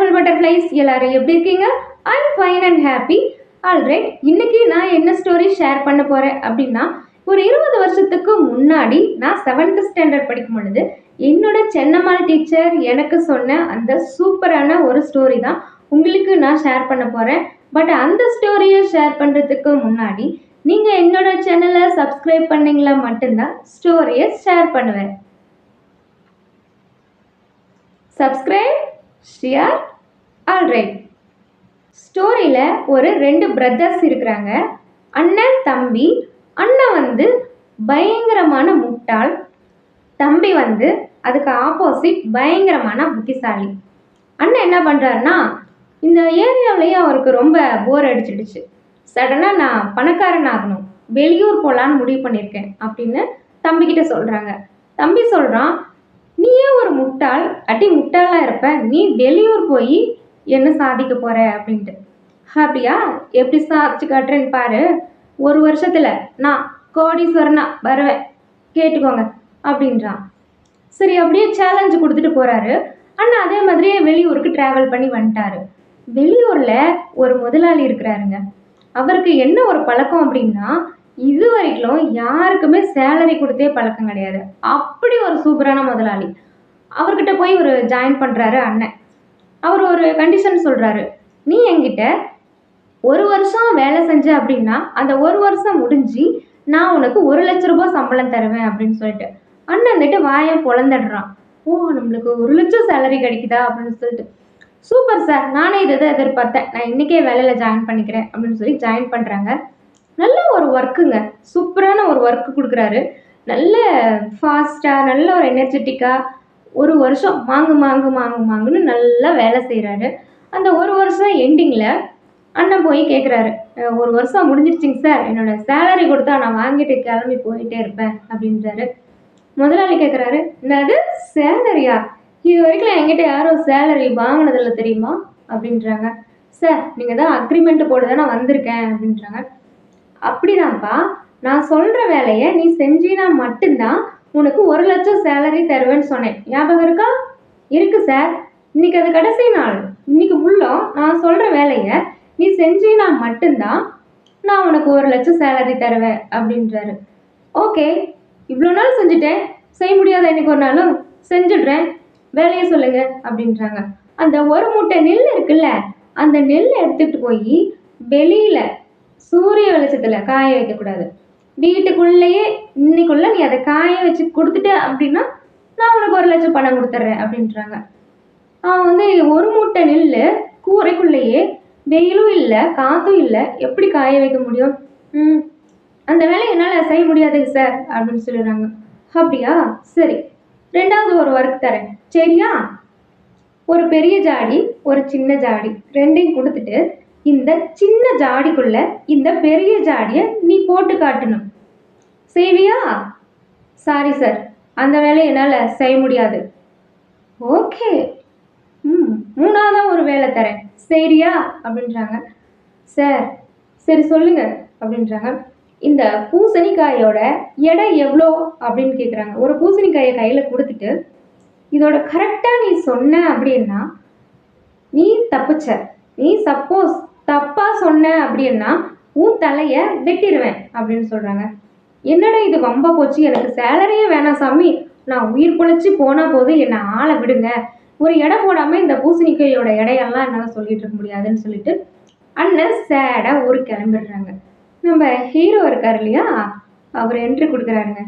Colourful butterflies எல்லாரும் எப்படி இருக்கீங்க? I'm fine and happy. Alright, இன்னைக்கு நான் என்ன ஸ்டோரி ஷேர் பண்ண போகிறேன் அப்படின்னா, ஒரு 20 வருஷத்துக்கு முன்னாடி நான் 7th ஸ்டாண்டர்ட் படிக்கும் பொழுது என்னோட சென்னம்மாள் டீச்சர் எனக்கு சொன்ன அந்த சூப்பரான ஒரு ஸ்டோரி தான் உங்களுக்கு நான் ஷேர் பண்ண போகிறேன். பட் அந்த ஸ்டோரியை ஷேர் பண்ணுறதுக்கு முன்னாடி நீங்கள் என்னோட சேனலை சப்ஸ்கிரைப் பண்ணீங்களா மட்டும்தான் ஸ்டோரியை ஷேர் பண்ணுவேன். Subscribe, share. ஆல்ரைட், ஸ்டோரியில் ஒரு 2 பிரதர்ஸ் இருக்கிறாங்க, அண்ணன் தம்பி. அண்ணன் பயங்கரமான முட்டாள், தம்பி அதுக்கு ஆப்போசிட் பயங்கரமான புத்திசாலி. அண்ணன் என்ன பண்ணுறாருன்னா, இந்த ஏரியாவிலேயே அவருக்கு ரொம்ப போர் அடிச்சிடுச்சு. சடனாக நான் பணக்காரன் ஆகணும், வெளியூர் போகலான்னு முடிவு பண்ணியிருக்கேன் அப்படின்னு தம்பிக்கிட்ட சொல்கிறாங்க. தம்பி சொல்கிறான், நீயே ஒரு முட்டாள், முட்டாளாக இருப்ப, நீ வெளியூர் போய் என்ன சாதிக்க போகிற அப்படின்ட்டு. அப்படியா, எப்படி சாதிச்சு காட்டுறேன்னு பாரு, ஒரு வருஷத்தில் நான் கோடீஸ்வரனா வருவேன், கேட்டுக்கோங்க அப்படின்றான். சரி, அப்படியே சேலஞ்சு கொடுத்துட்டு போகிறாரு. அண்ணா அதே மாதிரியே வெளியூருக்கு ட்ராவல் பண்ணி வந்துட்டாரு. வெளியூரில் ஒரு முதலாளி இருக்கிறாருங்க. அவருக்கு என்ன ஒரு பழக்கம் அப்படின்னா, இது வரைக்கும் யாருக்குமே சேலரி கொடுத்தே பழக்கம் கிடையாது. அப்படி ஒரு சூப்பரான முதலாளி. அவர்கிட்ட போய் ஒரு ஜாயின் பண்ணுறாரு அண்ணன். அவர் ஒரு கண்டிஷன் சொல்கிறாரு, நீ என்கிட்ட ஒரு வருஷம் வேலை செஞ்ச அப்படின்னா அந்த ஒரு வருஷம் முடிஞ்சு நான் உனக்கு 1,00,000 ரூபாய் சம்பளம் தருவேன் அப்படின்னு சொல்லிட்டு. அண்ணன் வாயை பொழந்துடுறான். ஓ, நம்மளுக்கு 1,00,000 சேலரி கிடைக்குதா அப்படின்னு சொல்லிட்டு. சூப்பர் சார், நானே இதை தான் எதிர்பார்த்தேன், நான் இன்றைக்கே வேலையில் ஜாயின் பண்ணிக்கிறேன் அப்படின்னு சொல்லி ஜாயின் பண்ணுறாங்க. நல்ல ஒரு ஒர்க்குங்க, சூப்பரான ஒரு ஒர்க்கு கொடுக்குறாரு. நல்ல ஃபாஸ்ட்டாக, நல்ல ஒரு எனர்ஜெட்டிக்காக ஒரு வருஷம் மாங்குன்னு நல்லா வேலை செய்கிறாரு. அந்த ஒரு வருஷம் எண்டிங்கில் அண்ணன் போய் கேட்குறாரு, ஒரு வருஷம் முடிஞ்சிருச்சிங்க சார், என்னோடய சேலரி கொடுத்தா நான் வாங்கிட்டு கிளம்பி போயிட்டே இருப்பேன் அப்படின்றாரு. முதலாளி கேட்குறாரு, என்னது சேலரியா? இது வரைக்கும் என்கிட்ட யாரும் சேலரி வாங்கினதில்ல தெரியுமா அப்படின்றாங்க. சார், நீங்கள் தான் அக்ரிமெண்ட் போட்டு தானே வந்திருக்கேன் அப்படின்றாங்க. அப்படிதான்ப்பா, நான் சொல்கிற வேலையை நீ செஞ்சினா மட்டும்தான் உனக்கு 1,00,000 சேலரி தருவேன்னு சொன்னேன், ஞாபகம் இருக்கா? இருக்கு சார், இன்னைக்கு அது கடைசி நாள், இன்னைக்கு ஃபுல்லும் நான் சொல்கிற வேலையை நீ செஞ்சினா மட்டும்தான் நான் உனக்கு 1,00,000 சேலரி தருவேன் அப்படின்றாரு. ஓகே, இவ்வளோ நாள் செஞ்சுட்டேன், செய்ய முடியாத இன்னைக்கு ஒரு நாளும் செஞ்சிடுறேன், வேலையை சொல்லுங்க அப்படின்றாங்க. அந்த ஒரு மூட்டை நெல் இருக்குல்ல, அந்த நெல்லை எடுத்துகிட்டு போய் வெளியில் சூரிய வெளிச்சத்தில் காய வைக்கக்கூடாது, வீட்டுக்குள்ளேயே இன்னைக்குள்ள நீ அதை காய வச்சு கொடுத்துட்ட அப்படின்னா நான் உனக்கு 1,00,000 பணம் கொடுத்துட்றேன் அப்படின்றாங்க. அவன் ஒரு மூட்டை நெல் கூரைக்குள்ளேயே வெயிலும் இல்லை காற்றும் இல்லை, எப்படி காய வைக்க முடியும்? அந்த வேலையை என்னால் செய்ய முடியாதுங்க சார் அப்படின்னு சொல்லிடுறாங்க. அப்படியா, சரி, 2வது ஒரு ஒர்க் தரேன், சரியா? ஒரு பெரிய ஜாடி, ஒரு சின்ன ஜாடி, 2ஐயும் கொடுத்துட்டு இந்த சின்ன ஜாடிக்குள்ள இந்த பெரிய ஜாடியை நீ போட்டு காட்டணும், செய்வியா? சாரி சார், அந்த வேலையை என்னால் செய்ய முடியாது. ஓகே, 3வது ஒரு வேலை தரேன், சரியா அப்படின்றாங்க. சார், சரி சொல்லுங்க அப்படின்றாங்க. இந்த பூசணிக்காயோட எடை எவ்வளோ அப்படின்னு கேட்குறாங்க. ஒரு பூசணிக்காயை கையில் கொடுத்துட்டு, இதோட கரெக்டாக நீ சொன்ன அப்படின்னா நீ தப்பிச்ச, நீ சப்போஸ் தப்பாக சொன்ன அப்படின்னா உன் தலையை வெட்டிடுவேன் அப்படின்னு சொல்கிறாங்க. என்னடா இது வம்பா போச்சு, எனக்கு சேலரியே வேணாம் சாமி, நான் உயிர் பொழைச்சி போனால் போது என்னை ஆளை விடுங்க, ஒரு எடை போடாமல் இந்த பூசணிக்காயோட எடையெல்லாம் என்னால் சொல்லிட்டு இருக்க முடியாதுன்னு சொல்லிட்டு அண்ணன் சேடாக ஊருக்கு கிளம்பிடுறாங்க. நம்ம ஹீரோ இருக்கார் இல்லையா, அவர் என்ட்ரி கொடுக்குறாருங்க.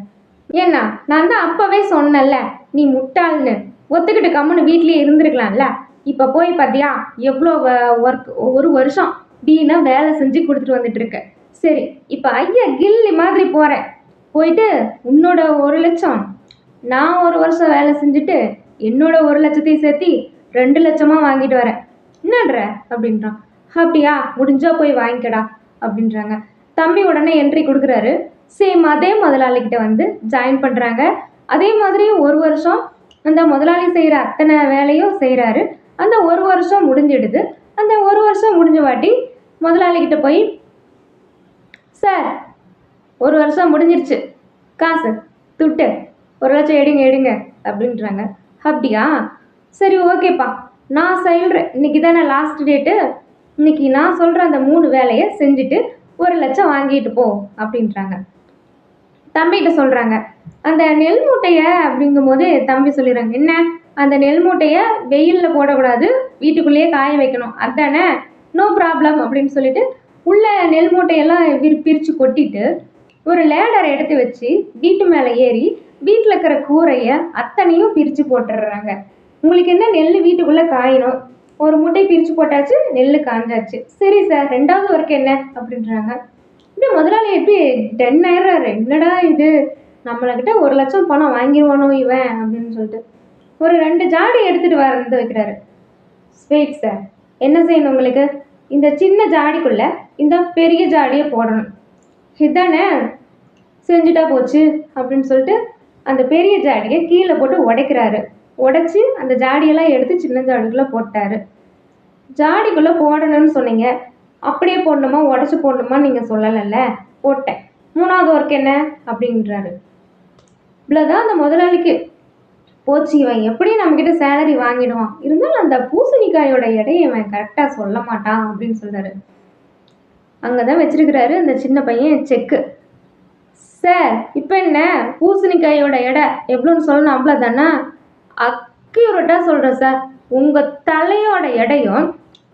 ஏன்னா நான் தான் அப்போவே சொன்னேன்ல, நீ முட்டாள்னு, ஒத்துக்கிட்டு கம்முன்னு வீட்லேயே இருந்திருக்கலாம்ல, இப்போ போய் பார்த்தியா எவ்வளோ ஒர்க், ஒரு வருஷம் வீணா வேலை செஞ்சு கொடுத்துட்டு வந்துட்டு இருக்க. சரி, இப்போ ஐயா கில்லி மாதிரி போகிறேன், போயிட்டு உன்னோட 1,00,000 நான் ஒரு வருஷம் வேலை செஞ்சுட்டு என்னோட 1,00,000த்தையும் சேர்த்து 2,00,000 வாங்கிட்டு வரேன், என்னன்ற அப்படின்றான். அப்படியா, முடிஞ்சா போய் வாங்கிக்கடா அப்படின்றாங்க. தம்பி உடனே என்ட்ரி கொடுக்குறாரு. சேம் அதே முதலாளிகிட்ட ஜாயின் பண்ணுறாங்க. அதே மாதிரி ஒரு வருஷம் அந்த முதலாளி செய்கிற அத்தனை வேலையும் செய்கிறாரு. அந்த ஒரு வருஷம் முடிஞ்சிடுது. அந்த ஒரு வருஷம் முடிஞ்ச வாட்டி முதலாளிகிட்ட போய், சார், ஒரு வருஷம் முடிஞ்சிருச்சு, காசு துட்டு 1,00,000 எடுங்க அப்படின்றாங்க. அப்படியா, சரி ஓகேப்பா, நான் சொல்கிறேன், இன்னைக்கு தானே லாஸ்ட் டேட்டு, இன்னைக்கு நான் சொல்கிற அந்த 3 வேலையை செஞ்சுட்டு 1,00,000 வாங்கிட்டு போ அப்படின்றாங்க. தம்பிகிட்ட சொல்கிறாங்க. அந்த நெல் மூட்டையை அப்படிங்கும்போது தம்பி சொல்லிடுறாங்க, என்ன அந்த நெல் மூட்டையை வெயிலில் போடக்கூடாது, வீட்டுக்குள்ளேயே காய வைக்கணும், அதானே, நோ ப்ராப்ளம் அப்படின்னு சொல்லிட்டு உள்ள நெல் மூட்டையெல்லாம் பிரித்து கொட்டிட்டு ஒரு லேடரை எடுத்து வச்சு வீட்டு மேலே ஏறி வீட்டில் இருக்கிற கூரையை அத்தனையும் பிரித்து போட்டுடுறாங்க. உங்களுக்கு என்ன, நெல் வீட்டுக்குள்ளே காயணும், ஒரு மூட்டை பிரித்து போட்டாச்சு, நெல் காஞ்சாச்சு, சரி சார் 2வது ஒர்க் என்ன அப்படின்றாங்க. இப்படி முதலாளி எப்படி 10 ஆயிரம், என்னடா இது, நம்மளக்கிட்ட 1,00,000 பணம் வாங்கிடுவானோ இவன் அப்படின்னு சொல்லிட்டு ஒரு 2 ஜாடி எடுத்துகிட்டு வந்து வைக்கிறாரு. வெயிட் சார், என்ன செய்யணும் உங்களுக்கு, இந்த சின்ன ஜாடிக்குள்ளே இந்த பெரிய ஜாடியை போடணும், இதானே, செஞ்சுட்டா போச்சு அப்படின்னு சொல்லிட்டு அந்த பெரிய ஜாடியை கீழே போட்டு உடைக்கிறாரு. உடைச்சி அந்த ஜாடியெல்லாம் எடுத்து சின்ன ஜாடிக்குள்ளே போட்டார். ஜாடிக்குள்ளே போடணும்னு சொன்னீங்க, அப்படியே போடணுமா உடச்சி போடணுமா நீங்கள் சொல்லலைல்ல, போட்டேன், 3வது ஒர்க் என்ன அப்படின்றாரு. இவ்வளோதான் அந்த முதலாளிக்கு. போச்சு, இவன் எப்படி நம்மக்கிட்ட சேலரி வாங்கிடுவான், இருந்தாலும் அந்த பூசணிக்காயோட எடையை இவன் கரெக்டாக சொல்ல மாட்டான் அப்படின்னு சொல்கிறாரு. அங்கே தான் வச்சிருக்கிறாரு அந்த சின்ன பையன் செக்கு. சார் இப்போ என்ன, பூசணிக்காயோட எடை எவ்வளோன்னு சொல்லணும், அவ்வளோதானே, அக்யூரேட்டாக சொல்கிறேன் சார், உங்கள் தலையோட எடையும்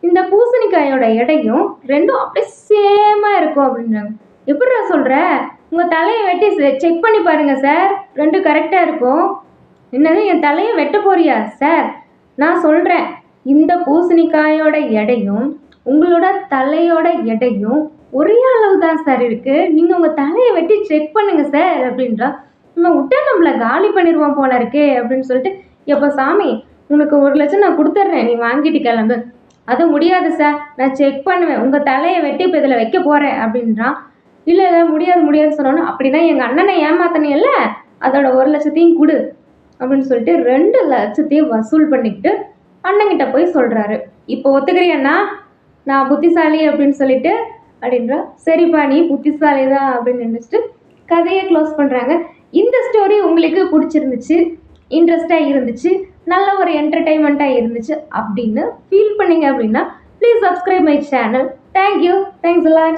இந்த பூசணிக்காயோட எடையும் ரெண்டும் அப்படியே சேமாக இருக்கும் அப்படின்றாங்க. எப்படிடா சொல்கிற, உங்கள் தலையை வெட்டி செக் பண்ணி பாருங்கள் சார், ரெண்டும் கரெக்டாக இருக்கும். என்னது, என் தலையை வெட்ட போறியா சார், நான் சொல்கிறேன், இந்த பூசணிக்காயோட எடையும் உங்களோட தலையோட எடையும் ஒரே அளவு தான் சார் இருக்குது, நீங்கள் உங்கள் தலையை வெட்டி செக் பண்ணுங்கள் சார் அப்படின்றா. நம்ம விட்டா நம்மளை காலி பண்ணிடுவோம் போல இருக்கே அப்படின்னு சொல்லிட்டு, எப்போ சாமி உனக்கு 1,00,000 நான் கொடுத்துட்றேன், நீ வாங்கிட்டு கிளம்பு. அது முடியாது சார், நான் செக் பண்ணுவேன், உங்கள் தலையை வெட்டி இப்போ இதில் வைக்க போகிறேன் அப்படின்றான். இல்லை இல்லை முடியாது முடியாதுன்னு சொன்னோன்னா, அப்படின்னா எங்கள் அண்ணனை ஏமாத்தனியல்ல, அதோட 1,00,000 கொடு அப்படின்னு சொல்லிட்டு 2,00,000 வசூல் பண்ணிக்கிட்டு அண்ணங்கிட்ட போய் சொல்கிறாரு. இப்போ ஒத்துக்கிறியண்ணா, நான் புத்திசாலி அப்படின்னு சொல்லிட்டு அப்படின்றா. சரிப்பா நீ புத்திசாலி தான் அப்படின்னு நினச்சிட்டு கதையை க்ளோஸ் பண்ணுறாங்க. இந்த ஸ்டோரி உங்களுக்கு பிடிச்சிருந்துச்சு, இன்ட்ரெஸ்டாக இருந்துச்சு, நல்ல ஒரு என்டர்டெயின்மெண்ட்டாக இருந்துச்சு அப்படின்னு ஃபீல் பண்ணிங்க அப்படின்னா please subscribe my channel. Thank you, thanks a lot.